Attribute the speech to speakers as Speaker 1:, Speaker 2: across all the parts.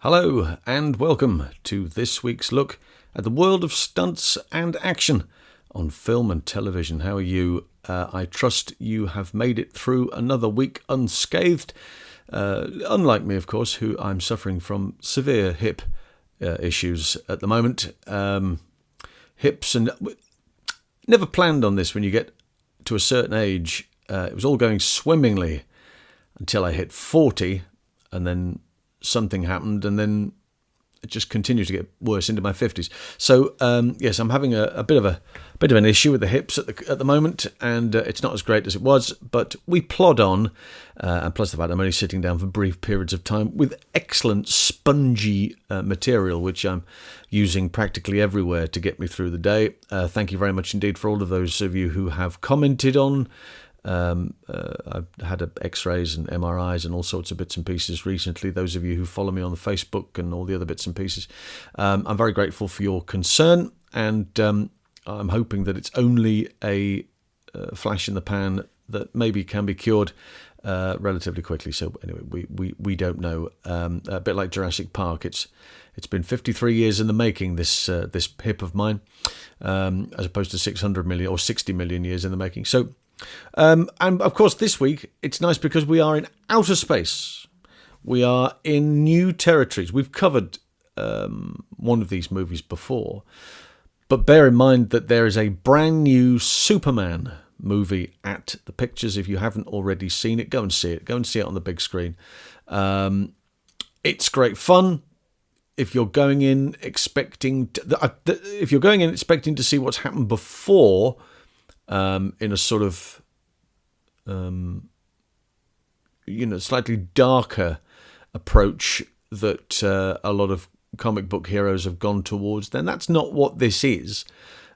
Speaker 1: Hello and welcome to this week's look at the world of stunts and action on film and television. How are you? I trust you have made it through another week unscathed. Unlike me, of course, who I'm suffering from severe hip issues at the moment. Hips and... Never planned on this when you get to a certain age. It was all going swimmingly until I hit 40 and then something happened, and then it just continued to get worse into my 50s. So yes, I'm having a bit of an issue with the hips at the moment, and it's not as great as it was, but we plod on. And plus the fact I'm only sitting down for brief periods of time with excellent spongy material, which I'm using practically everywhere to get me through the day. Thank you very much indeed for all of those of you who have commented on. I've had x-rays and MRIs and all sorts of bits and pieces recently. Those of you who follow me on the Facebook and all the other bits and pieces, I'm very grateful for your concern, and I'm hoping that it's only a flash in the pan that maybe can be cured relatively quickly. So anyway, we don't know. A bit like Jurassic Park, it's been 53 years in the making, this hip of mine, as opposed to 600 million or 60 million years in the making. So. And of course this week it's nice because we are in outer space. We are in new territories. We've covered one of these movies before, but bear in mind that there is a brand new Superman movie at the pictures. If you haven't already seen it, go and see it. Go and see it on the big screen. It's great fun. If you're going in expecting to see what's happened before, in a sort of, slightly darker approach that a lot of comic book heroes have gone towards, then that's not what this is.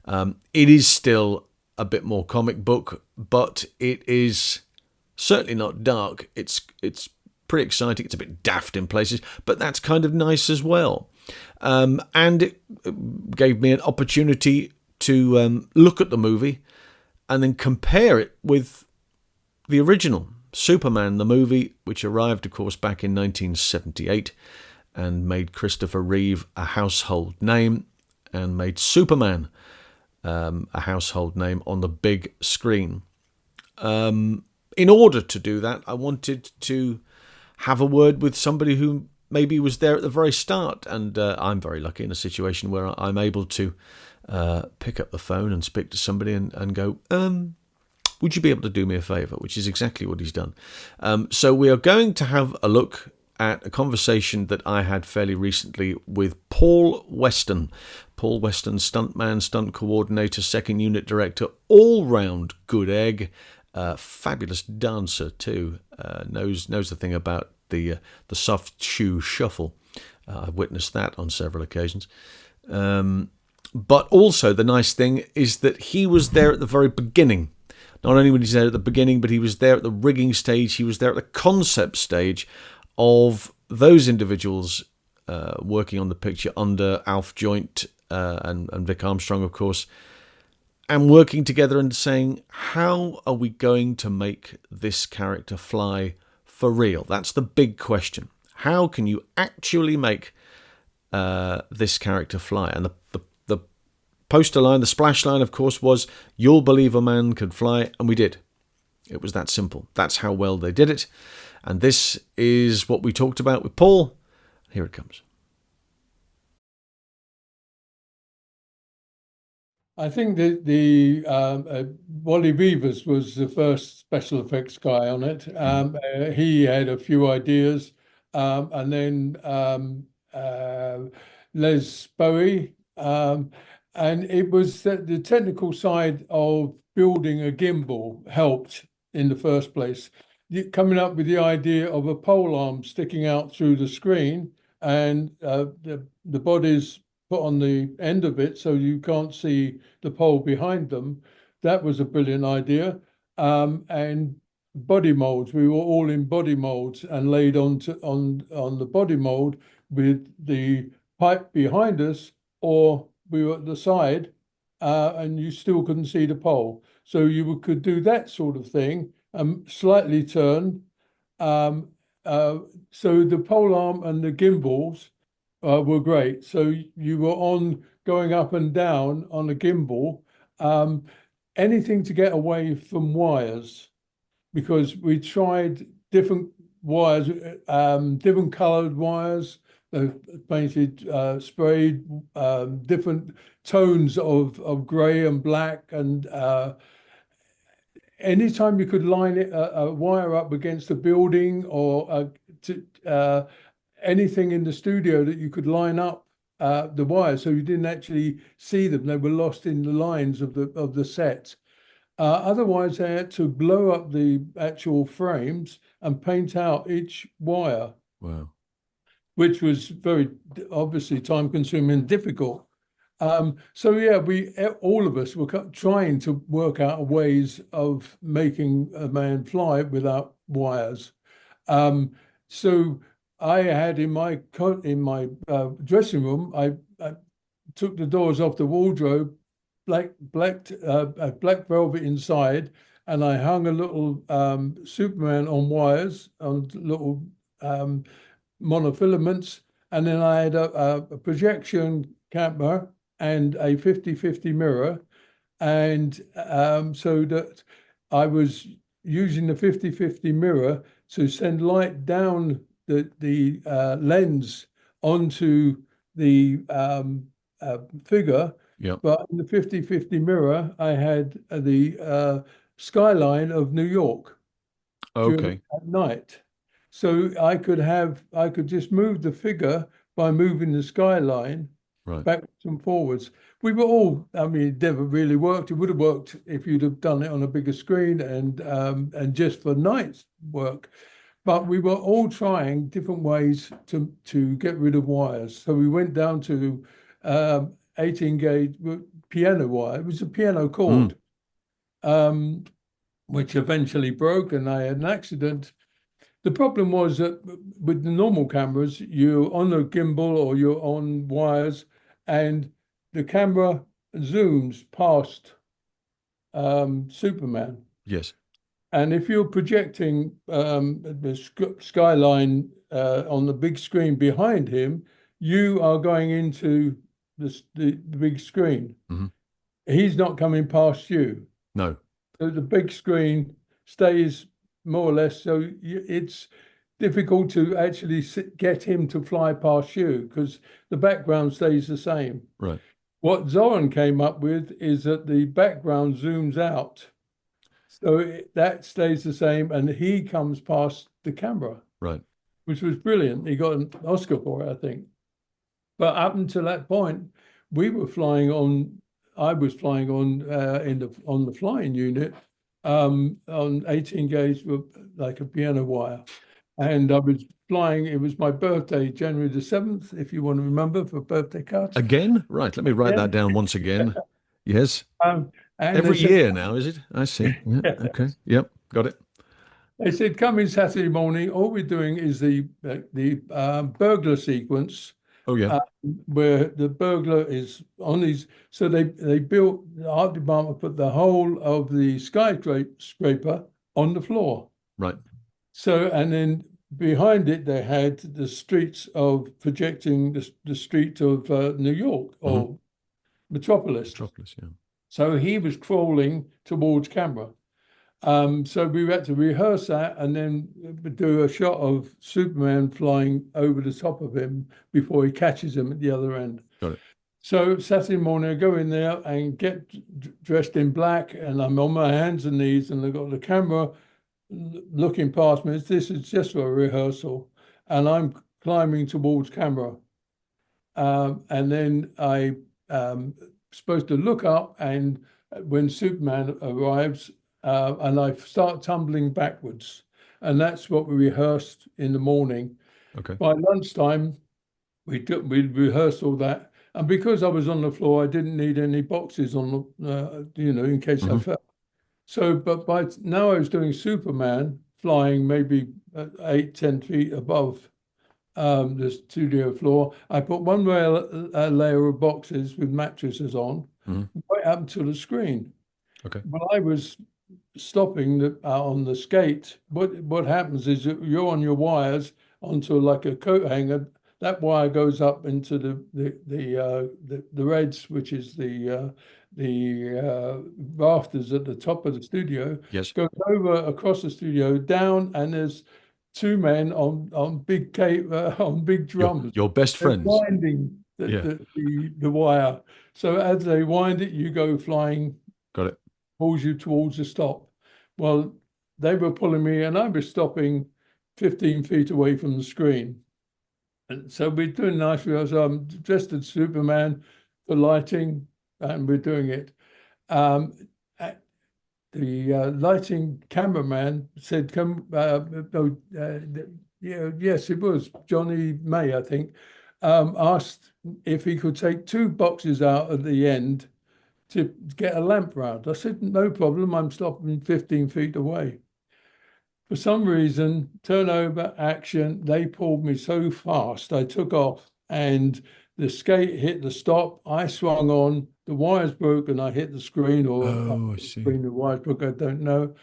Speaker 1: It is still a bit more comic book, but it is certainly not dark. It's pretty exciting. It's a bit daft in places, but that's kind of nice as well. And it gave me an opportunity to look at the movie and then compare it with the original Superman, the movie, which arrived, of course, back in 1978 and made Christopher Reeve a household name and made Superman a household name on the big screen. In order to do that, I wanted to have a word with somebody who maybe was there at the very start, and I'm very lucky in a situation where I'm able to pick up the phone and speak to somebody and go, would you be able to do me a favour? Which is exactly what he's done. So we are going to have a look at a conversation that I had fairly recently with Paul Weston. Paul Weston, stuntman, stunt coordinator, second unit director, all-round good egg, fabulous dancer too, knows the thing about the soft shoe shuffle. I've witnessed that on several occasions. But also the nice thing is that he was there at the very beginning. Not only was he there at the beginning, but he was there at the rigging stage. He was there at the concept stage of those individuals working on the picture under Alf Joint and Vic Armstrong, of course, and working together and saying, how are we going to make this character fly for real? That's the big question. How can you actually make this character fly? And the poster line, the splash line, of course, was, you'll believe a man can fly, and we did. It was that simple. That's how well they did it. And this is what we talked about with Paul. Here it comes.
Speaker 2: I think that the Wally Beavers was the first special effects guy on it. He had a few ideas, and then Les Bowie, and it was that the technical side of building a gimbal helped in the first place. Coming up with the idea of a pole arm sticking out through the screen, and the body's put on the end of it so you can't see the pole behind them. That was a brilliant idea. And body molds, we were all in body molds and laid on the body mold with the pipe behind us, or we were at the side, and you still couldn't see the pole. So you could do that sort of thing, slightly turn. So the pole arm and the gimbals were great. So you were on going up and down on a gimbal, um, anything to get away from wires, because we tried different wires, different colored wires, uh, painted, sprayed, different tones of gray and black, and anytime you could line a wire up against a building or anything in the studio that you could line up the wires so you didn't actually see them. They were lost in the lines of the set. Otherwise, they had to blow up the actual frames and paint out each wire,
Speaker 1: Wow.
Speaker 2: which was very obviously time consuming and difficult. So yeah, we all of us were trying to work out ways of making a man fly without wires. Um, so I had in my dressing room, I took the doors off the wardrobe, black velvet inside, and I hung a little Superman on wires on little um, monofilaments, and then I had a projection camera and a 50-50 mirror, and so that I was using the 50-50 mirror to send light down the lens onto the figure.
Speaker 1: Yep.
Speaker 2: But in the 50-50 mirror, I had the skyline of New York during
Speaker 1: Okay.
Speaker 2: at night. So I could just move the figure by moving the skyline
Speaker 1: Right.
Speaker 2: backwards and forwards. We were all, I mean, it never really worked. It would have worked if you'd have done it on a bigger screen and just for night work. But we were all trying different ways to get rid of wires. So we went down to 18 gauge piano wire. It was a piano
Speaker 1: Mm.
Speaker 2: cord, which eventually broke, and I had an accident. The problem was that with the normal cameras, you're on a gimbal or you're on wires, and the camera zooms past Superman.
Speaker 1: Yes.
Speaker 2: And if you're projecting the skyline on the big screen behind him, you are going into the big screen.
Speaker 1: Hmm.
Speaker 2: He's not coming past you.
Speaker 1: No.
Speaker 2: So the big screen stays more or less. So it's difficult to actually get him to fly past you because the background stays the same.
Speaker 1: Right.
Speaker 2: What Zoran came up with is that the background zooms out. So that stays the same, and he comes past the camera,
Speaker 1: Right.
Speaker 2: which was brilliant. He got an Oscar for it, I think. But up until that point, we were flying on. I was flying on the flying unit on 18 gauge with like a piano wire, and I was flying. It was my birthday, January the 7th, if you want to remember, for birthday card.
Speaker 1: Again? Right. Let me write
Speaker 2: Yeah.
Speaker 1: that down once again. Yes.
Speaker 2: And they
Speaker 1: Every
Speaker 2: said,
Speaker 1: year now, is it? I see. Yeah. Okay. Yep. Got it.
Speaker 2: they said, come in Saturday morning. All we're doing is the burglar sequence
Speaker 1: Oh, yeah.
Speaker 2: uh, where the burglar is on his. So they built, the art department put the whole of the skyscraper on the floor.
Speaker 1: Right.
Speaker 2: So, and then behind it, they had the streets of projecting the street of New York or Metropolis.
Speaker 1: Metropolis. Yeah.
Speaker 2: So he was crawling towards camera. So we had to rehearse that and then do a shot of Superman flying over the top of him before he catches him at the other end.
Speaker 1: Got it.
Speaker 2: So Saturday morning, I go in there and get dressed in black, and I'm on my hands and knees, and I've got the camera looking past me. This is just for a rehearsal, and I'm climbing towards camera. And then I supposed to look up, and when Superman arrives, and I start tumbling backwards. And that's what we rehearsed in the morning.
Speaker 1: Okay.
Speaker 2: By lunchtime, we rehearsed all that. And because I was on the floor, I didn't need any boxes on the, in case I fell. So, but by now I was doing Superman flying maybe 8-10 feet above the studio floor. I put one layer of boxes with mattresses on, right up to the screen.
Speaker 1: Okay.
Speaker 2: When I was stopping on the skate, what happens is that you're on your wires onto like a coat hanger that wire goes up into the reds, which is the rafters at the top of the studio,
Speaker 1: Yes.
Speaker 2: goes over across the studio down, and there's two men on on big drums.
Speaker 1: Your best
Speaker 2: They're
Speaker 1: friends.
Speaker 2: winding
Speaker 1: Yeah.
Speaker 2: the wire. So as they wind it, you go flying,
Speaker 1: Got it.
Speaker 2: pulls you towards the stop. Well, they were pulling me, and I was stopping 15 feet away from the screen. And so we're doing nice. So I'm dressed as Superman for lighting, and we're doing it. Um, the lighting cameraman said, "Come, no, yeah, yes, it was Johnny May, I think, asked if he could take two boxes out at the end to get a lamp round." I said, "No problem. I'm stopping 15 feet away." For some reason, turnover, action, they pulled me so fast, I took off, and the skate hit the stop. I swung on, the wires broke, and I hit the screen, or
Speaker 1: Oh, I
Speaker 2: the
Speaker 1: see.
Speaker 2: screen, the wires broke, I don't know.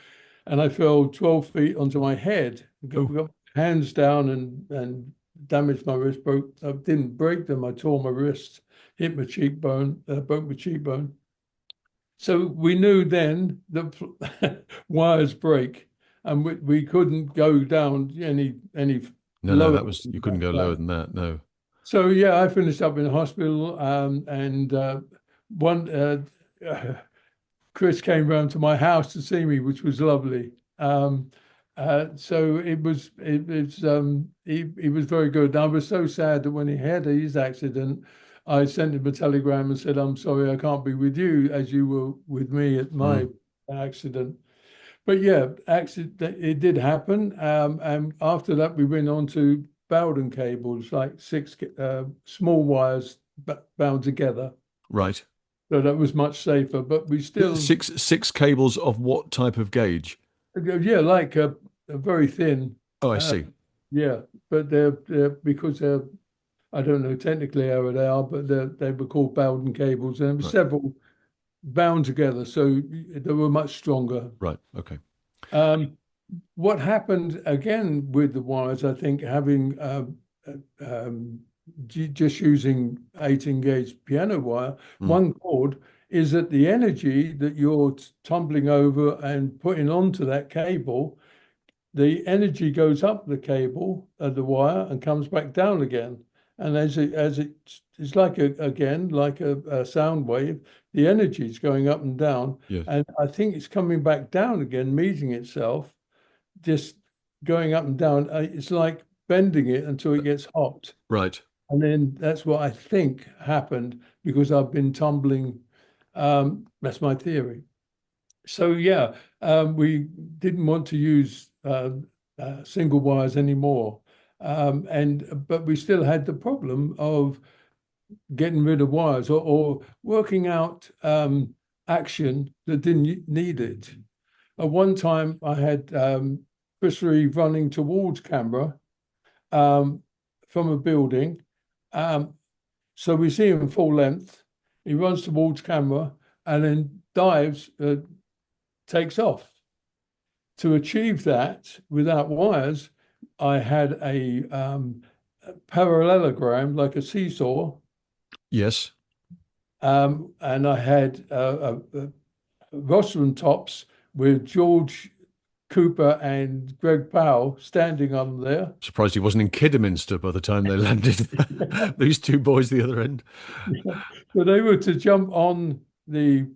Speaker 2: And I fell 12 feet onto my head,
Speaker 1: Oh,
Speaker 2: got hands down, and damaged my wrist, broke. I didn't break them, I tore my wrist, hit my cheekbone, broke my cheekbone. So we knew then that wires break, and we couldn't go down any
Speaker 1: no, no,
Speaker 2: lower
Speaker 1: that was, you
Speaker 2: than
Speaker 1: couldn't go lower
Speaker 2: that.
Speaker 1: than that. No.
Speaker 2: So yeah, I finished up in hospital, and one Chris came round to my house to see me, which was lovely. So he was very good. And I was so sad that when he had his accident, I sent him a telegram and said, "I'm sorry, I can't be with you as you were with me at my
Speaker 1: Mm,
Speaker 2: accident." But yeah, accident it did happen. And after that, we went on to Bowden cables, like six small wires bound together.
Speaker 1: right.
Speaker 2: So that was much safer. But we still,
Speaker 1: Six cables of what type of gauge?
Speaker 2: yeah, like a very thin.
Speaker 1: Oh, I
Speaker 2: Uh,
Speaker 1: see.
Speaker 2: yeah, but they're because they're, I don't know technically how they are, but they were called Bowden cables, and there were
Speaker 1: Right.
Speaker 2: several bound together, so they were much stronger.
Speaker 1: Right. Okay.
Speaker 2: Um, what happened again with the wires, I think, having just using 18 gauge piano wire,
Speaker 1: Mm,
Speaker 2: one cord, is that the energy that you're tumbling over and putting onto that cable, the energy goes up the cable, the wire, and comes back down again. And it's like again, like a sound wave, the energy is going up and down.
Speaker 1: yes.
Speaker 2: And I think it's coming back down again, meeting itself, just going up and down. It's like bending it until it gets hot.
Speaker 1: Right.
Speaker 2: And then that's what I think happened because I've been tumbling. That's my theory. So yeah, we didn't want to use single wires anymore, and but we still had the problem of getting rid of wires, or working out action that didn't need it. At one time, I had Christopher Reeve running towards camera um, from a building. Um, so we see him full length. He runs towards camera and then dives, takes off. To achieve that without wires, I had a parallelogram like a seesaw,
Speaker 1: Yes.
Speaker 2: and I had rostrum tops with George Cooper and Greg Powell standing on there.
Speaker 1: Surprised he wasn't in Kidderminster by the time they landed. These two boys the other end.
Speaker 2: So they were to jump on the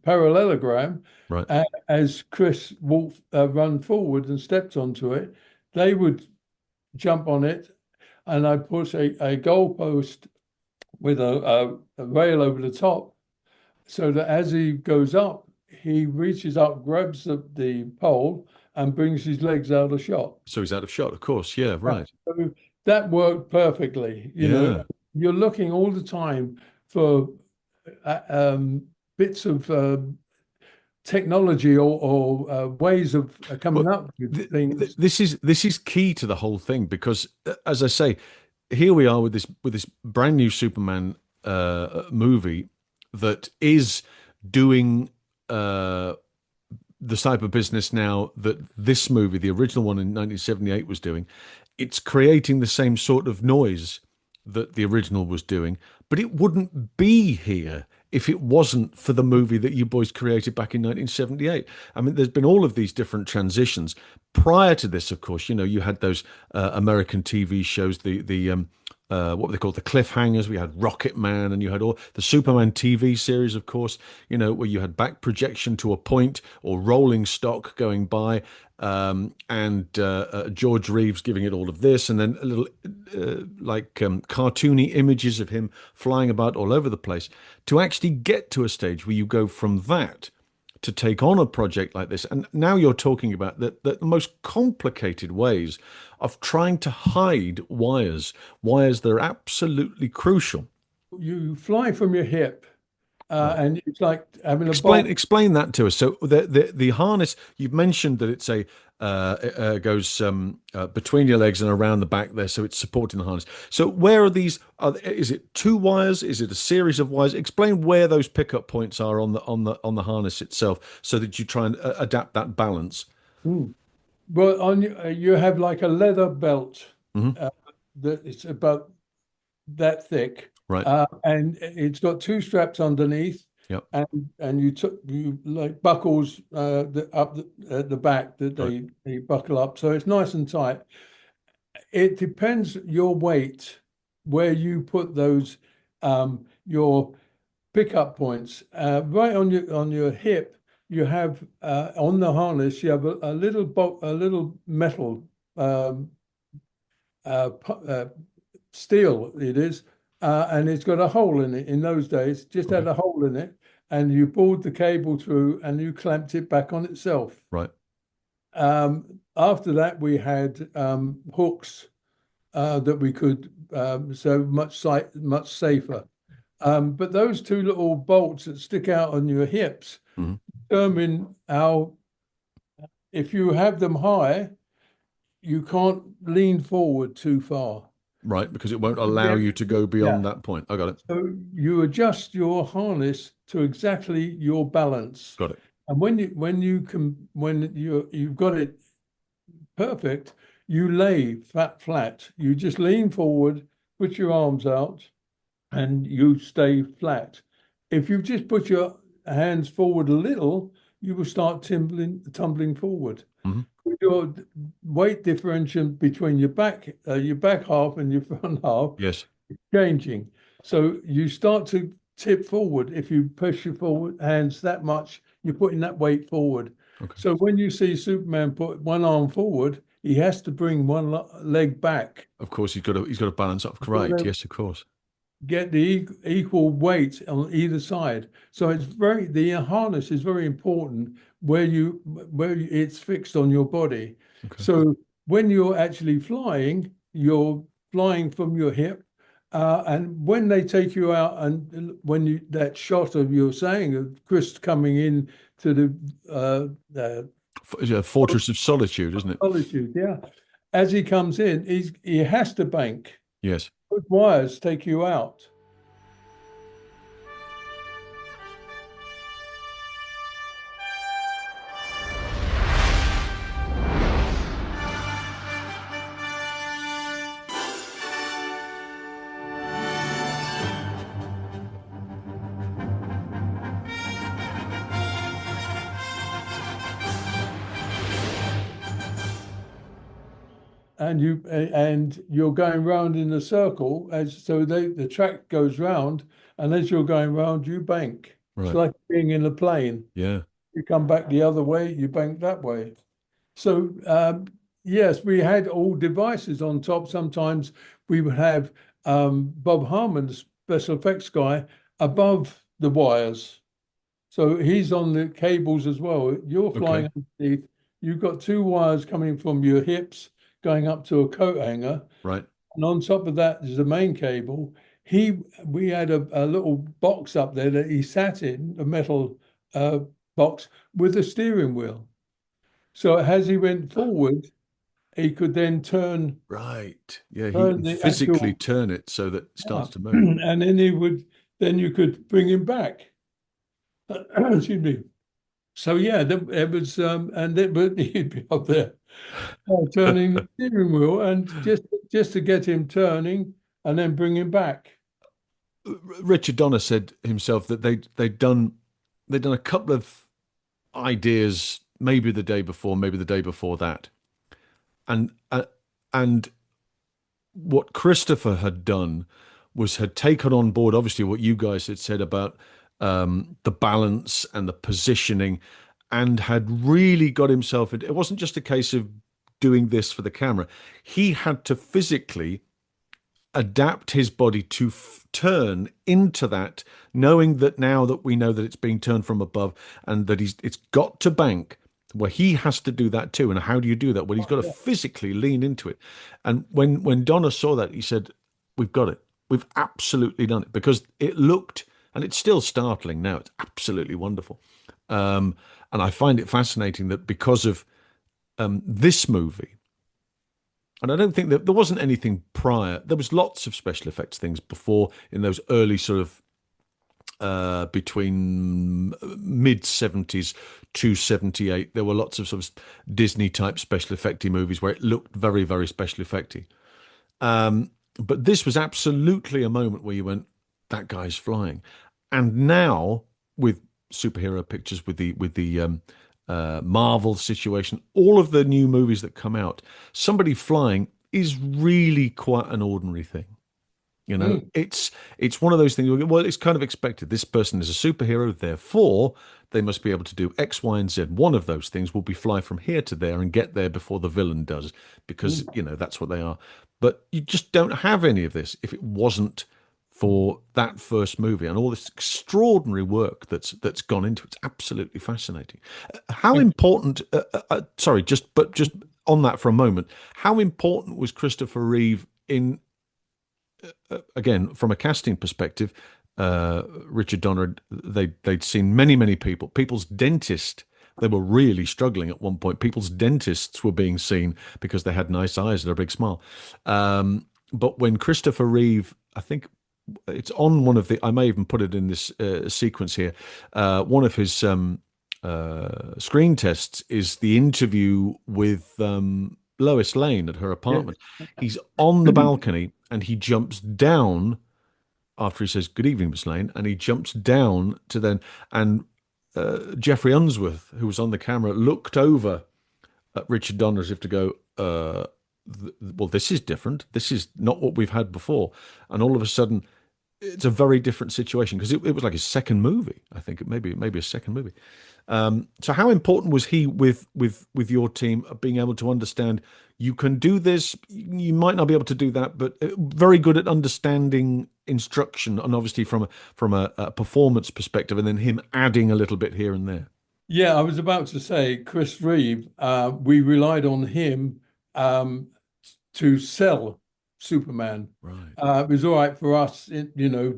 Speaker 2: parallelogram
Speaker 1: Right.
Speaker 2: as Chris walked, run forward and stepped onto it. They would jump on it, and I put a goalpost with a rail over the top so that as he goes up, he reaches up, grabs the pole, and brings his legs out of shot.
Speaker 1: So he's out of shot, of course. Yeah,
Speaker 2: Yeah.
Speaker 1: right.
Speaker 2: So that worked perfectly.
Speaker 1: Yeah.
Speaker 2: You're looking all the time for bits of technology or ways of coming
Speaker 1: Well,
Speaker 2: up with things.
Speaker 1: this is key to the whole thing because, as I say, here we are with this brand new Superman movie that is doing the type of business now that this movie, the original one in 1978, was doing. it's creating the same sort of noise that the original was doing, but it wouldn't be here if it wasn't for the movie that you boys created back in 1978. I mean, there's been all of these different transitions. Prior to this, of course, you had those American TV shows, what were they called? The cliffhangers. We had Rocket Man, and you had all the Superman TV series, of course, where you had back projection to a point or rolling stock going by, and George Reeves giving it all of this, and then a little cartoony images of him flying about all over the place, to actually get to a stage where you go from that to take on a project like this. And now you're talking about the most complicated ways of trying to hide wires that are absolutely crucial.
Speaker 2: You fly from your hip,
Speaker 1: Right.
Speaker 2: and it's like having a
Speaker 1: Explain
Speaker 2: bolt.
Speaker 1: explain that to us. So the harness, you've mentioned that it's it goes between your legs and around the back there, so it's supporting the harness. So where are these? Is it two wires? Is it a series of wires? Explain where those pickup points are on the harness itself, so that you try and adapt that balance.
Speaker 2: Mm. Well, on you have like a leather belt
Speaker 1: Hmm.
Speaker 2: uh, that it's about that thick,
Speaker 1: Right.
Speaker 2: and it's got two straps underneath,
Speaker 1: Yep.
Speaker 2: and you like buckles at the back that
Speaker 1: Right.
Speaker 2: they buckle up, so it's nice and tight. It depends your weight where you put those your pickup points. Right on your hip, you have on the harness you have a little metal um, steel it is, and it's got a hole in it. In those days, just
Speaker 1: Okay.
Speaker 2: had a hole in it, and you pulled the cable through and you clamped it back on itself.
Speaker 1: Right.
Speaker 2: After that, we had hooks that we could so much safer. But those two little bolts that stick out on your hips
Speaker 1: Hmm.
Speaker 2: determine how, if you have them high, you can't lean forward too far.
Speaker 1: Right, because it won't allow
Speaker 2: Yeah.
Speaker 1: you to go
Speaker 2: Yeah.
Speaker 1: beyond that point. I got it.
Speaker 2: So you adjust your harness to exactly your balance.
Speaker 1: Got it.
Speaker 2: And when you've got it perfect, you lay flat. You just lean forward, put your arms out, and you stay flat. If you just put your hands forward a little, you will start tumbling forward.
Speaker 1: Hmm.
Speaker 2: Your weight differential between your back half and your front half
Speaker 1: Yes.
Speaker 2: changing. So you start to tip forward. If you push your forward hands that much, you're putting that weight forward.
Speaker 1: Okay.
Speaker 2: So when you see Superman put one arm forward, he has to bring one leg back.
Speaker 1: Of course, he's got to balance up.
Speaker 2: So
Speaker 1: Right. Yes, of course.
Speaker 2: get the equal weight on either side. So the harness is very important it's fixed on your body.
Speaker 1: Okay.
Speaker 2: So when you're actually flying, you're flying from your hip. And when they take you out, and when that shot of you're saying of Chris coming in to the
Speaker 1: Yeah, Fortress of Solitude, isn't it?
Speaker 2: solitude, yeah, as he comes in, he has to bank.
Speaker 1: Yes.
Speaker 2: Those wires take you out. And you're going round in a circle the track goes round, and as you're going round, you bank. It's
Speaker 1: Right.
Speaker 2: like being in a plane.
Speaker 1: Yeah.
Speaker 2: You come back the other way, you bank that way. So yes, we had all devices on top. Sometimes we would have Bob Harmon, the special effects guy, above the wires. So he's on the cables as well. You're
Speaker 1: Okay.
Speaker 2: flying underneath. You've got two wires coming from your hips going up to a coat hanger.
Speaker 1: Right.
Speaker 2: And on top of that is the main cable. We had a little box up there that he sat in, a metal uh, box with a steering wheel. So as he went forward, he could then
Speaker 1: Right. Yeah, he
Speaker 2: turn
Speaker 1: can
Speaker 2: the
Speaker 1: physically
Speaker 2: actual,
Speaker 1: turn it so that it
Speaker 2: yeah.
Speaker 1: starts to move.
Speaker 2: And then you could bring him back. Excuse me. So yeah, it was, and it but he'd be up there turning the steering wheel, and just to get him turning and then bring him back.
Speaker 1: Richard Donner said himself that they'd done a couple of ideas, maybe the day before, maybe the day before that, and and what Christopher had done was had taken on board, obviously, what you guys had said about the balance and the positioning, and had really got himself. It wasn't just a case of doing this for the camera. He had to physically adapt his body to turn into that, knowing that now that we know that it's being turned from above and that it's got to bank. Well, he has to do that too. And how do you do that? Well, he's got to
Speaker 2: Yeah.
Speaker 1: physically lean into it. And when Donna saw that, he said, "We've got it. We've absolutely done it," because it looked, and it's still startling now. It's absolutely wonderful. And I find it fascinating that because of this movie, and I don't think that there wasn't anything prior. There was lots of special effects things before in those early sort of between mid 70s to 78. There were lots of sort of Disney type special effecty movies where it looked very, very special effecty. But this was absolutely a moment where you went, that guy's flying. And now with superhero pictures, with the Marvel situation, all of the new movies that come out, somebody flying is really quite an ordinary thing.
Speaker 2: Mm.
Speaker 1: It's one of those things. Well, it's kind of expected. This person is a superhero, therefore they must be able to do X, Y, and Z. One of those things will be fly from here to there and get there before the villain does, because
Speaker 2: Mm.
Speaker 1: that's what they are. But you just don't have any of this if it wasn't for that first movie and all this extraordinary work that's gone into it. It's absolutely fascinating. How important? Sorry, just on that for a moment. How important was Christopher Reeve in? Again, from a casting perspective, Richard Donner, they'd seen many people. People's dentist, they were really struggling at one point. People's dentists were being seen because they had nice eyes and a big smile. But when Christopher Reeve, I think it's on one of the, I may even put it in this sequence here. One of his screen tests is the interview with Lois Lane at her
Speaker 2: Yes.
Speaker 1: apartment. He's on the balcony and he jumps down after he says, "Good evening, Miss Lane," and he jumps down to then, and Jeffrey Unsworth, who was on the camera, looked over at Richard Donner as if to go, well, this is different. This is not what we've had before. And all of a sudden, it's a very different situation because it was like his second movie. I think maybe a second movie. So how important was he with your team being able to understand you can do this, you might not be able to do that, but very good at understanding instruction and obviously from a performance perspective, and then him adding a little bit here and there.
Speaker 2: Yeah, I was about to say Chris Reeve. We relied on him um, to sell Superman.
Speaker 1: Right.
Speaker 2: It was all right for us,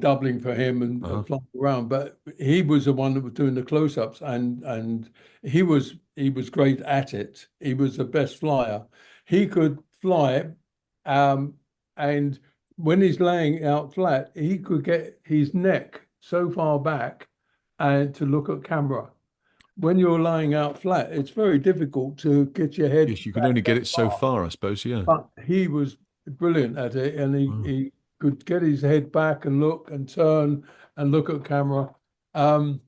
Speaker 2: doubling for him
Speaker 1: Uh-huh.
Speaker 2: and flying around, but he was the one that was doing the close-ups, and he was great at it. He was the best flyer. He could fly, um, and when he's laying out flat, he could get his neck so far back and to look at camera. When you're lying out flat, it's very difficult to get your head
Speaker 1: Yes, you can
Speaker 2: back
Speaker 1: only get
Speaker 2: that
Speaker 1: it so
Speaker 2: far.
Speaker 1: far, I suppose. Yeah.
Speaker 2: But he was brilliant at it, and he,
Speaker 1: Wow.
Speaker 2: he could get his head back and look and turn and look at camera. Um,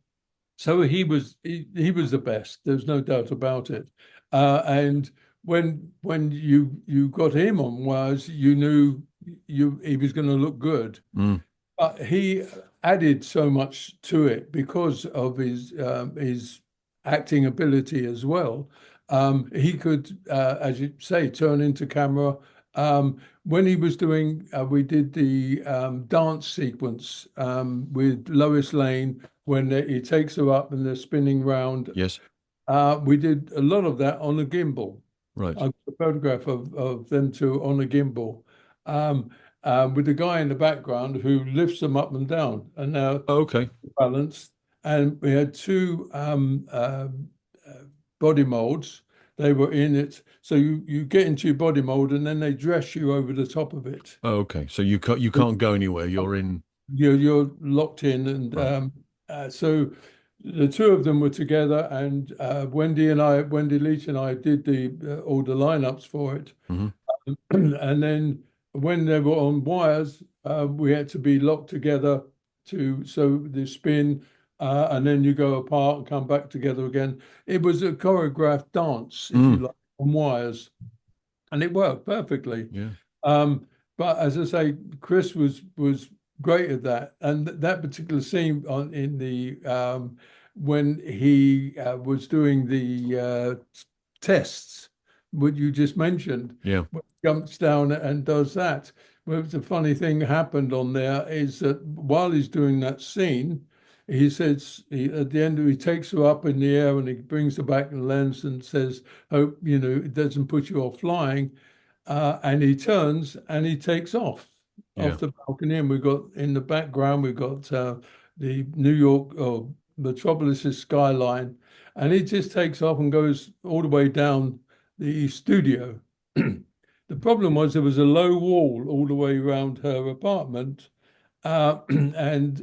Speaker 2: so he was the best. There's no doubt about it. And when you got him on wires, you knew he was going to look good.
Speaker 1: Mm.
Speaker 2: He added so much to it because of his acting ability as well. He could, as you say, turn into camera. When he was doing, we did the dance sequence with Lois Lane when he takes her up and they're spinning round.
Speaker 1: Yes.
Speaker 2: We did a lot of that on a gimbal.
Speaker 1: Right.
Speaker 2: I got a photograph of them two on a gimbal, um, with the guy in the background who lifts them up and down, and now
Speaker 1: Okay.
Speaker 2: balanced. And we had two uh, body molds. They were in it, so you get into your body mold, and then they dress you over the top of it.
Speaker 1: Okay. So you can't go anywhere. You're in.
Speaker 2: You're locked in, and
Speaker 1: Right.
Speaker 2: so the two of them were together, and Wendy Leach and I did the all the lineups for it.
Speaker 1: Hmm.
Speaker 2: And then when they were on wires, we had to be locked together to so the spin, and then you go apart and come back together again. It was a choreographed dance, if you
Speaker 1: Mm.
Speaker 2: like, on wires, and it worked perfectly.
Speaker 1: Yeah.
Speaker 2: Um, but as I say, Chris was great at that, and that particular scene on in the when he was doing the tests, what you just mentioned,
Speaker 1: Yeah.
Speaker 2: when he jumps down and does that. Well, the funny thing happened on there is that while he's doing that scene, he says at the end he takes her up in the air and he brings her back and lands and says, "Hope it doesn't put you off flying." And he turns and he takes
Speaker 1: Yeah.
Speaker 2: off the balcony. And we've got in the background, we've got the New York or Metropolis's skyline. And he just takes off and goes all the way down the studio. The problem was there was a low wall all the way around her apartment. And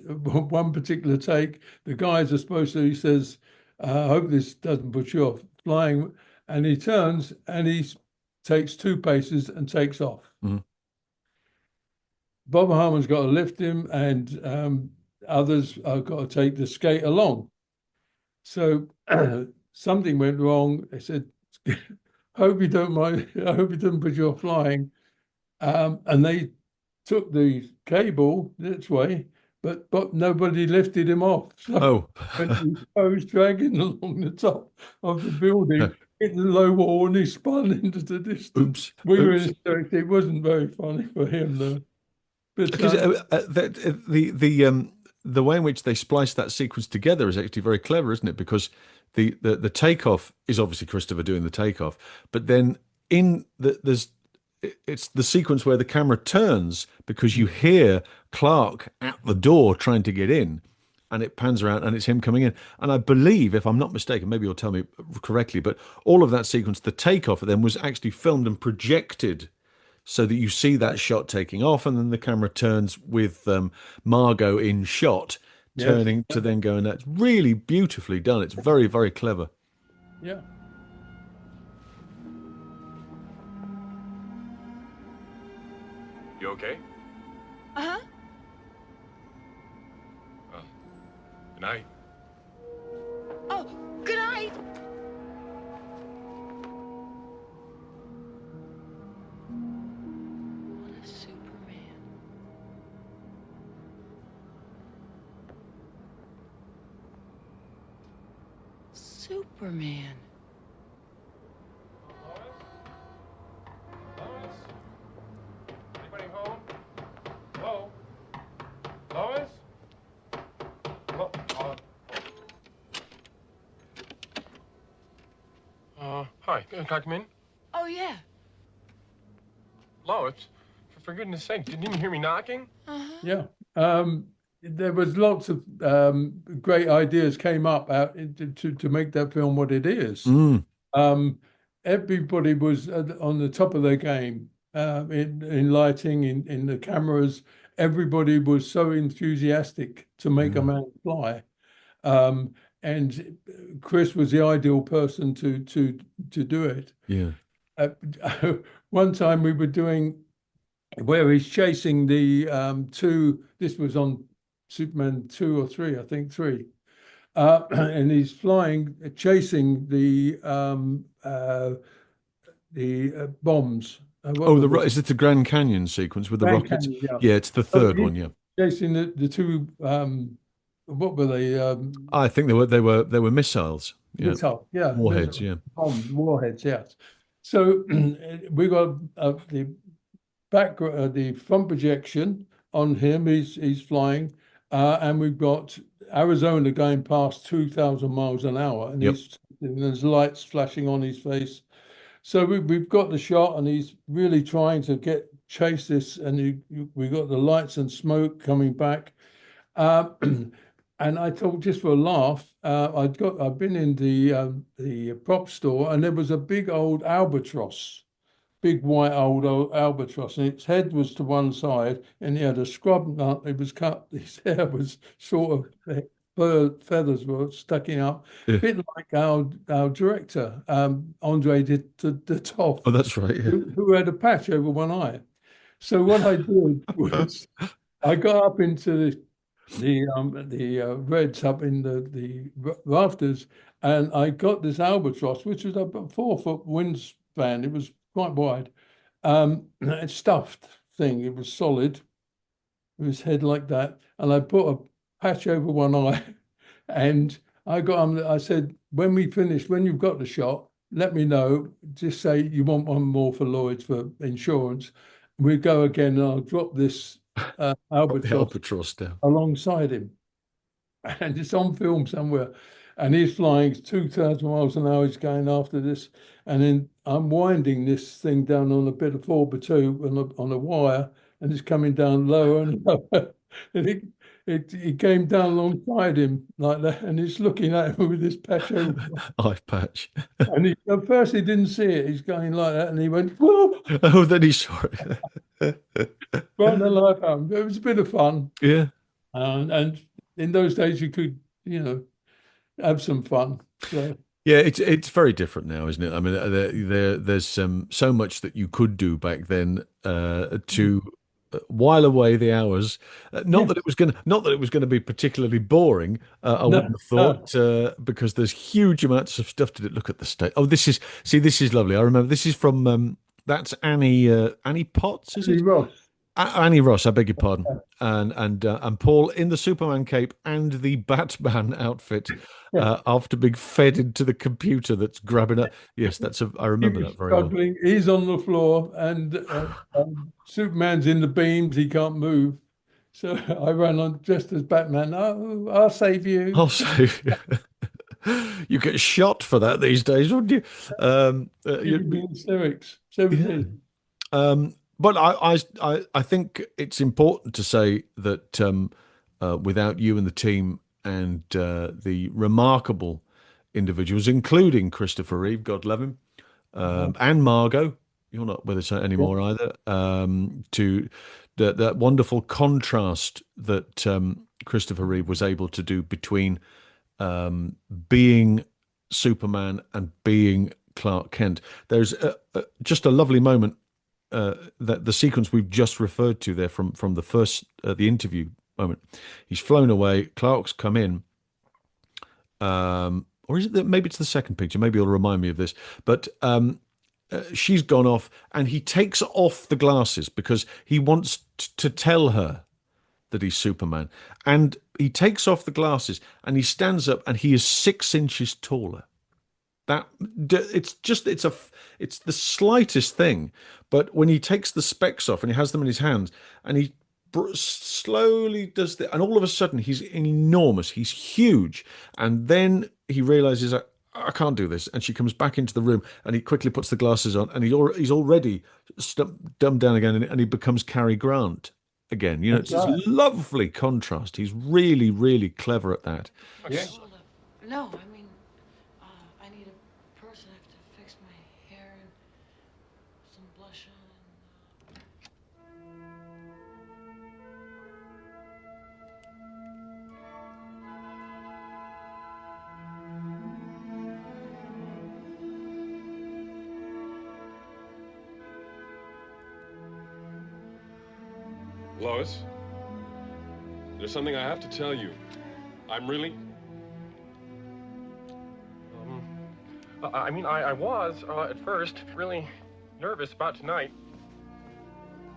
Speaker 2: one particular take, the guys are supposed to, he says, I hope this doesn't put you off flying. And he turns and he takes two paces and takes off.
Speaker 1: Mhm.
Speaker 2: Bob Harmon's got to lift him, and others have got to take the skate along. So something went wrong. They said, "Hope you don't mind. I hope it doesn't put you off flying." And they took the cable this way, but nobody lifted him off. So
Speaker 1: Oh.
Speaker 2: when he goes dragging along the top of the building, hit the low wall, and he spun into the distance.
Speaker 1: Oops.
Speaker 2: We were
Speaker 1: Oops.
Speaker 2: hysterical. It wasn't very funny for him though. But
Speaker 1: Because the way in which they splice that sequence together is actually very clever, isn't it? Because the takeoff is obviously Christopher doing the takeoff, but then there's it's the sequence where the camera turns because you hear Clark at the door trying to get in, and it pans around and it's him coming in. And I believe, if I'm not mistaken, maybe you'll tell me correctly, but all of that sequence, the takeoff of them was actually filmed and projected so that you see that shot taking off, and then the camera turns with Margot in shot,
Speaker 2: yes,
Speaker 1: turning to then go, and that's really beautifully done. It's very, very clever.
Speaker 2: yeah.
Speaker 3: You okay?
Speaker 4: Uh-huh.
Speaker 3: Oh, good night.
Speaker 4: Oh, good night. What a Superman. Superman.
Speaker 3: Lois? Anybody home? Hello? Lois? Hi. Can I come in?
Speaker 4: Oh, yeah.
Speaker 3: Lois, for goodness sake, didn't you hear me knocking?
Speaker 4: Uh-huh.
Speaker 2: Yeah. There was lots of great ideas came up out to make that film what it is.
Speaker 1: Mm,
Speaker 2: Um, Everybody was on the top of their game in lighting, in the cameras. Everybody was so enthusiastic to make a
Speaker 1: yeah,
Speaker 2: man fly. Um, and Chris was the ideal person to do it.
Speaker 1: yeah.
Speaker 2: Uh, One time we were doing where he's chasing the two. This was on Superman 2 or 3, I think 3. And he's flying, chasing the bombs. What
Speaker 1: Oh,
Speaker 2: were they?
Speaker 1: is it the Grand Canyon sequence with the
Speaker 2: Grand
Speaker 1: rockets?
Speaker 2: Canyon, yeah.
Speaker 1: Yeah, it's the
Speaker 2: So
Speaker 1: third
Speaker 2: he's
Speaker 1: one. Yeah,
Speaker 2: chasing the two. What were they?
Speaker 1: I think they were missiles. Yeah,
Speaker 2: Missile, yeah,
Speaker 1: warheads.
Speaker 2: missile
Speaker 1: Yeah.
Speaker 2: bombs, warheads, yes. So we got the the front projection on him. He's flying, and we've got Arizona going past 2,000 miles an hour, and
Speaker 1: Yep.
Speaker 2: there's lights flashing on his face. So we've got the shot, and he's really trying to chase this, and we got the lights and smoke coming back. Uh, and I thought, just for a laugh, I've been in the prop store, and there was a big old albatross, big white old albatross, and its head was to one side, and he had a scrub nut. It was cut. His hair was sort of feathers were sticking up, a
Speaker 1: Yeah.
Speaker 2: bit like our director, Andre de Toff,
Speaker 1: Oh, that's right. Yeah.
Speaker 2: who had a patch over one eye. So what I did was I got up into the reds up in the rafters, and I got this albatross, which was a 4 foot wingspan. It was quite wide, a stuffed thing. It was solid. With his head like that, and I put a patch over one eye, and I said, when we finish, when you've got the shot, let me know. Just say you want one more for Lloyd's for insurance. We go again, and I'll drop this
Speaker 1: Got the
Speaker 2: albatross
Speaker 1: albatross down.
Speaker 2: alongside him, and it's on film somewhere. And he's flying 2,000 miles an hour. He's going after this, and then I'm winding this thing down on a bit of 4x2 on a wire, and it's coming down lower and lower. And it came down alongside him like that, and he's looking at him with this patch over.
Speaker 1: Eye patch.
Speaker 2: And at first he didn't see it. He's going like that, and he went, whoa,
Speaker 1: Oh, then he saw it.
Speaker 2: right in the life out. It was a bit of fun.
Speaker 1: Yeah.
Speaker 2: And in those days, you could, have some fun. So,
Speaker 1: Yeah, it's very different now, isn't it? I mean, there's so much that you could do back then to while away the hours. Not that
Speaker 2: yes.
Speaker 1: it was going to be particularly boring. I
Speaker 2: No,
Speaker 1: wouldn't have thought because there's huge amounts of stuff to do. Look at the state. Oh, this is lovely. I remember this is from that's Annie Potts, is it?
Speaker 2: Andy Ross.
Speaker 1: Annie Ross, I beg your pardon, and Paul in the Superman cape and the Batman outfit
Speaker 2: Yeah.
Speaker 1: after being fed into the computer that's grabbing it. Yes, I
Speaker 2: He
Speaker 1: remember
Speaker 2: was
Speaker 1: that very well.
Speaker 2: struggling. He's on the floor, and Superman's in the beams. He can't move. So I ran on just as Batman. Oh, I'll save you.
Speaker 1: I'll say you get shot for that these days, wouldn't you?
Speaker 2: Giving me hysterics. 17.
Speaker 1: But I think it's important to say that without you and the team and the remarkable individuals, including Christopher Reeve, God love him, and Margot, you're not with us anymore either, to that wonderful contrast that Christopher Reeve was able to do between being Superman and being Clark Kent. There's just a lovely moment that the sequence we've just referred to there from the first the interview moment. He's flown away. Clark's come in, or is it that maybe it's the second picture? Maybe you'll remind me of this. But she's gone off, and he takes off the glasses because he wants to tell her that he's Superman. And he takes off the glasses, and he stands up, and he is 6 inches taller. It's the slightest thing, but when he takes the specs off and he has them in his hands and he slowly does that, and all of a sudden he's enormous, he's huge, and then he realizes I can't do this, and she comes back into the room and he quickly puts the glasses on, and he's already dumbed down again, and he becomes Cary Grant again. It's
Speaker 2: That's
Speaker 1: this
Speaker 2: right.
Speaker 1: lovely contrast. He's really, really clever at that.
Speaker 2: Yeah.
Speaker 4: Hold up. No, I mean, I need a person. I have to fix my hair and some blush on.
Speaker 3: Lois, there's something I have to tell you. I'm really... I was, at first, really nervous about tonight.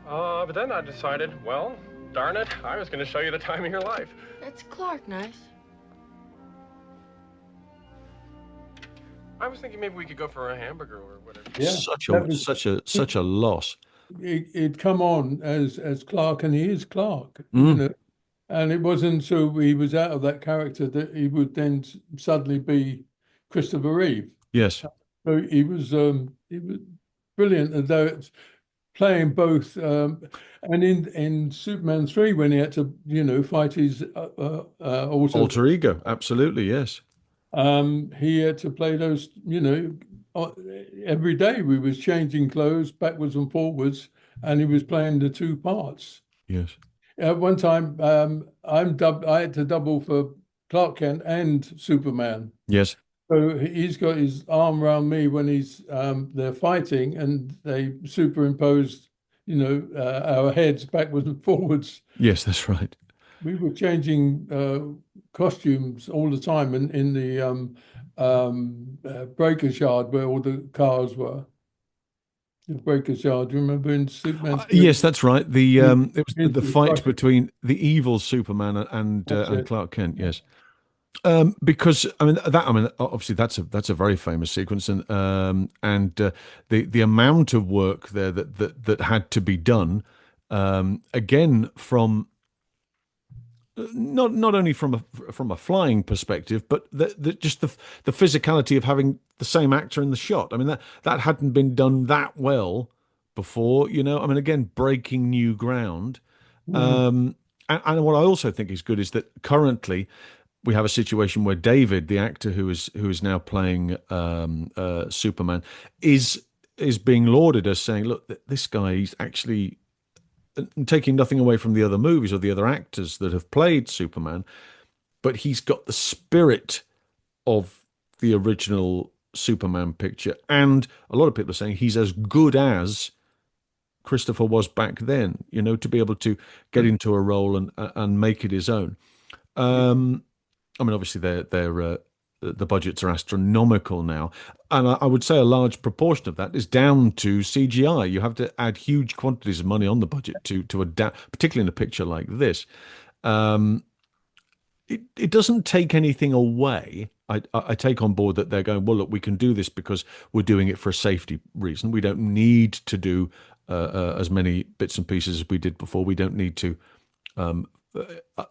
Speaker 3: But then I decided, well, darn it, I was going to show you the time of your life.
Speaker 4: That's Clark, nice.
Speaker 3: I was thinking maybe we could go for a hamburger or whatever.
Speaker 2: Yeah. That was-
Speaker 1: Such a loss.
Speaker 2: It come on as Clark, and he is Clark,
Speaker 1: Mm.
Speaker 2: And it wasn't until he was out of that character that he would then suddenly be Christopher Reeve.
Speaker 1: Yes.
Speaker 2: So he was brilliant, and though it's playing both. And in Superman 3, when he had to fight his
Speaker 1: Alter ego. Absolutely. Yes.
Speaker 2: he had to play those, every day we was changing clothes backwards and forwards, and he was playing the two parts.
Speaker 1: Yes.
Speaker 2: At one time, I had to double for Clark Kent and Superman.
Speaker 1: Yes.
Speaker 2: So he's got his arm around me when they're fighting, and they superimposed, our heads backwards and forwards.
Speaker 1: Yes, that's right.
Speaker 2: We were changing costumes all the time in the breaker's yard where all the cars were. The breaker's yard. Do you remember in Superman 3?
Speaker 1: Yes, that's right. It was the
Speaker 2: Into the
Speaker 1: fight
Speaker 2: crush.
Speaker 1: between the evil Superman
Speaker 2: That's
Speaker 1: and
Speaker 2: it.
Speaker 1: Clark Kent. Yes. Because I mean obviously that's a very famous sequence, and the amount of work there that had to be done, again from not only from a flying perspective, but just the physicality of having the same actor in the shot. I mean that hadn't been done that well before. I mean, again, breaking new ground.
Speaker 2: Mm.
Speaker 1: And what I also think is good is that currently we have a situation where David, the actor who is now playing Superman, is being lauded as saying, "Look, this guy, he's actually taking nothing away from the other movies or the other actors that have played Superman, but he's got the spirit of the original Superman picture." And a lot of people are saying he's as good as Christopher was back then. To be able to get into a role and make it his own. I mean, obviously, the budgets are astronomical now, and I would say a large proportion of that is down to CGI. You have to add huge quantities of money on the budget to adapt, particularly in a picture like this. It doesn't take anything away. I take on board that they're going, well, look, we can do this because we're doing it for a safety reason. We don't need to do as many bits and pieces as we did before. We don't need to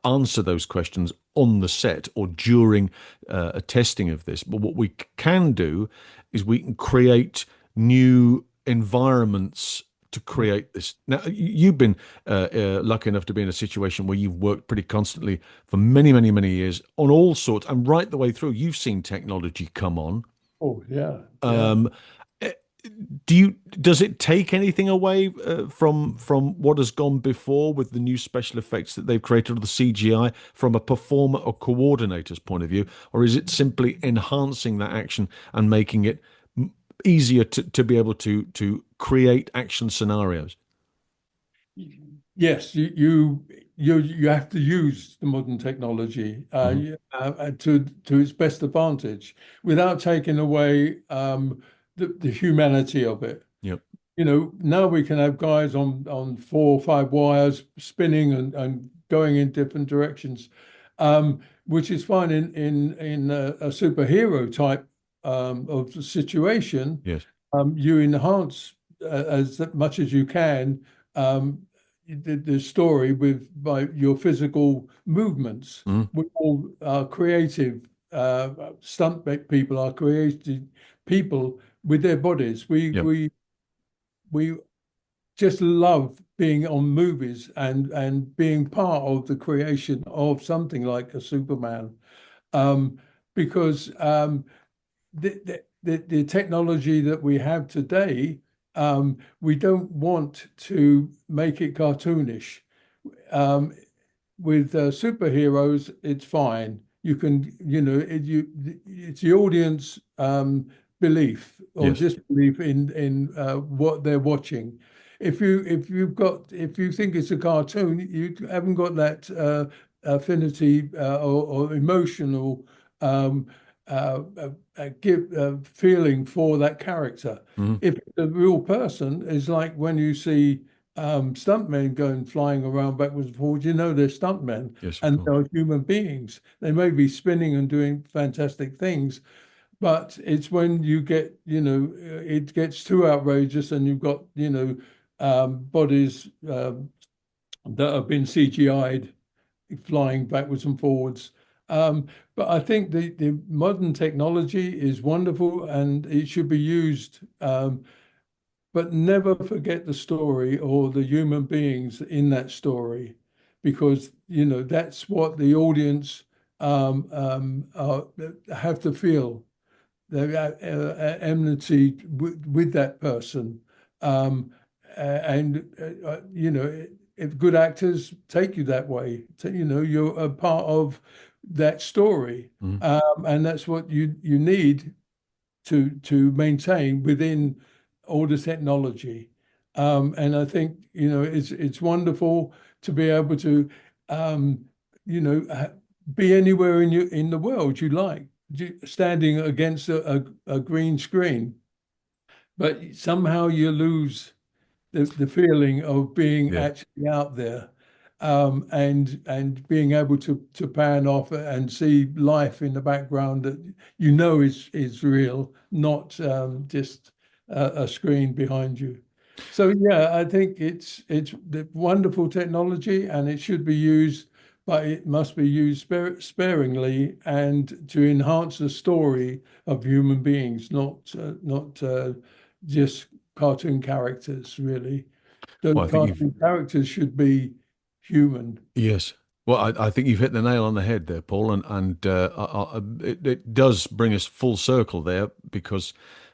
Speaker 1: answer those questions on the set or during a testing of this. But what we can do is we can create new environments to create this. Now, you've been lucky enough to be in a situation where you've worked pretty constantly for many, many, many years on all sorts, and right the way through, you've seen technology come on.
Speaker 2: Oh, yeah.
Speaker 1: Um, does it take anything away from what has gone before with the new special effects that they've created, or the CGI, from a performer or coordinator's point of view, or is it simply enhancing that action and making it easier to be able to create action scenarios?
Speaker 2: Yes, you have to use the modern technology to its best advantage without taking away the humanity of it.
Speaker 1: Yep.
Speaker 2: Now we can have guys on 4 or 5 wires spinning and going in different directions, which is fine in a superhero type of situation.
Speaker 1: Yes.
Speaker 2: You enhance as much as you can the story by your physical movements. We all are creative. Stunt people are creative people with their bodies.
Speaker 1: Yep.
Speaker 2: We just love being on movies and being part of the creation of something like a Superman, because the technology that we have today, we don't want to make it cartoonish. With superheroes, it's fine. You can, it's the audience belief or
Speaker 1: Yes.
Speaker 2: disbelief in what they're watching. If you think it's a cartoon, you haven't got that affinity or emotional feeling for that character. If the real person is like when you see stuntmen going flying around backwards and forwards, they're stuntmen.
Speaker 1: Yes, of
Speaker 2: And
Speaker 1: course.
Speaker 2: they're human beings. They may be spinning and doing fantastic things, but it's when you get, it gets too outrageous and you've got, bodies that have been CGI'd flying backwards and forwards. But I think the modern technology is wonderful and it should be used, but never forget the story or the human beings in that story, because that's what the audience have to feel, their enmity with that person. And if good actors take you that way, you're a part of that story. And that's what you need to maintain within all the technology. And I think, it's wonderful to be able to, be anywhere in the world you like, standing against a green screen, but somehow you lose the feeling of being actually out there, and being able to pan off and see life in the background that is real, not just a screen behind you. So yeah, I think it's the wonderful technology, and it should be used, but it must be used sparingly and to enhance the story of human beings, not just cartoon characters, really. The
Speaker 1: Well, I think you've
Speaker 2: cartoon characters should be human.
Speaker 1: Yes. Well, I think you've hit the nail on the head there, Paul, and it does bring us full circle there because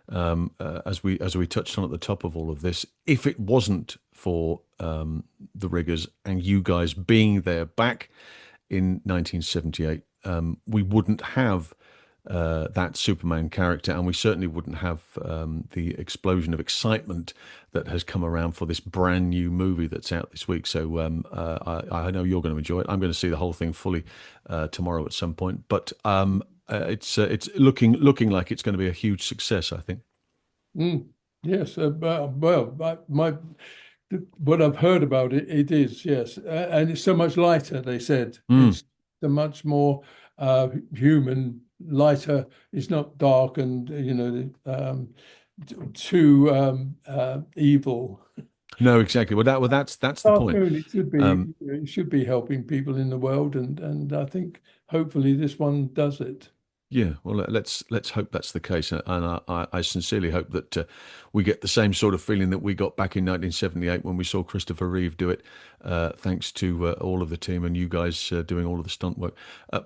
Speaker 1: as we touched on at the top of all of this, if it wasn't for the riggers and you guys being there back in 1978, we wouldn't have that Superman character, and we certainly wouldn't have the explosion of excitement that has come around for this brand new movie that's out this week. So I know you're going to enjoy it. I'm going to see the whole thing fully tomorrow at some point. But it's looking like it's going to be a huge success, I think.
Speaker 2: Yes, what I've heard about it, it is, yes, and it's so much lighter. They said it's a much more human, lighter. It's not dark and too evil.
Speaker 1: No, exactly. Well, that's the point.
Speaker 2: It should be helping people in the world, and I think hopefully this one does it.
Speaker 1: Yeah, well, let's hope that's the case, and I sincerely hope that we get the same sort of feeling that we got back in 1978 when we saw Christopher Reeve do it, thanks to all of the team and you guys doing all of the stunt work.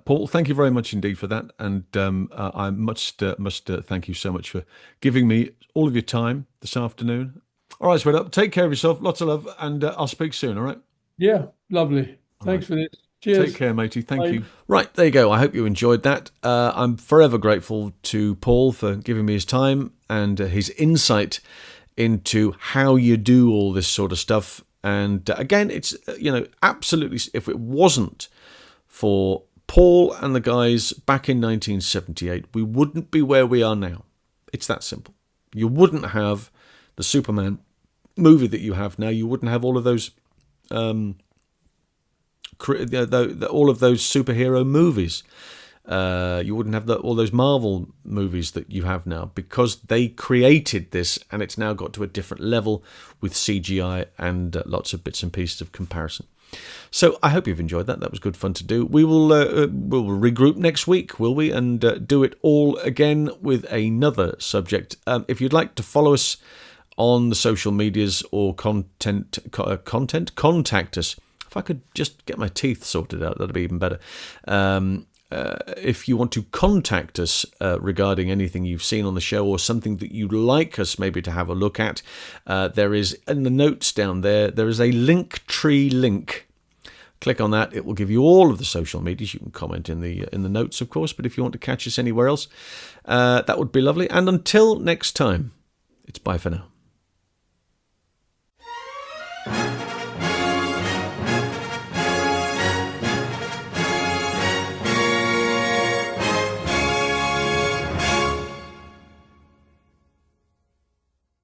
Speaker 1: Paul, thank you very much indeed for that, and I must thank you so much for giving me all of your time this afternoon. All right, sweat up. Take care of yourself. Lots of love, and I'll speak soon. All right.
Speaker 2: Yeah, lovely. Thanks for this. Cheers.
Speaker 1: Take care, matey. Thank
Speaker 2: Bye.
Speaker 1: you. Right, there you go. I hope you enjoyed that. I'm forever grateful to Paul for giving me his time and his insight into how you do all this sort of stuff. And again, it's, absolutely, if it wasn't for Paul and the guys back in 1978, we wouldn't be where we are now. It's that simple. You wouldn't have the Superman movie that you have now. You wouldn't have all of those all of those superhero movies. You wouldn't have all those Marvel movies that you have now, because they created this, and it's now got to a different level with CGI and lots of bits and pieces of comparison. So I hope you've enjoyed that. That was good fun to do. We will we'll regroup next week, will we, and do it all again with another subject. If you'd like to follow us on the social medias or contact us. If I could just get my teeth sorted out, that'd be even better. If you want to contact us regarding anything you've seen on the show or something that you'd like us maybe to have a look at, there is, in the notes down there is a Linktree link. Click on that. It will give you all of the social medias. You can comment in the notes, of course, but if you want to catch us anywhere else, that would be lovely. And until next time, it's bye for now.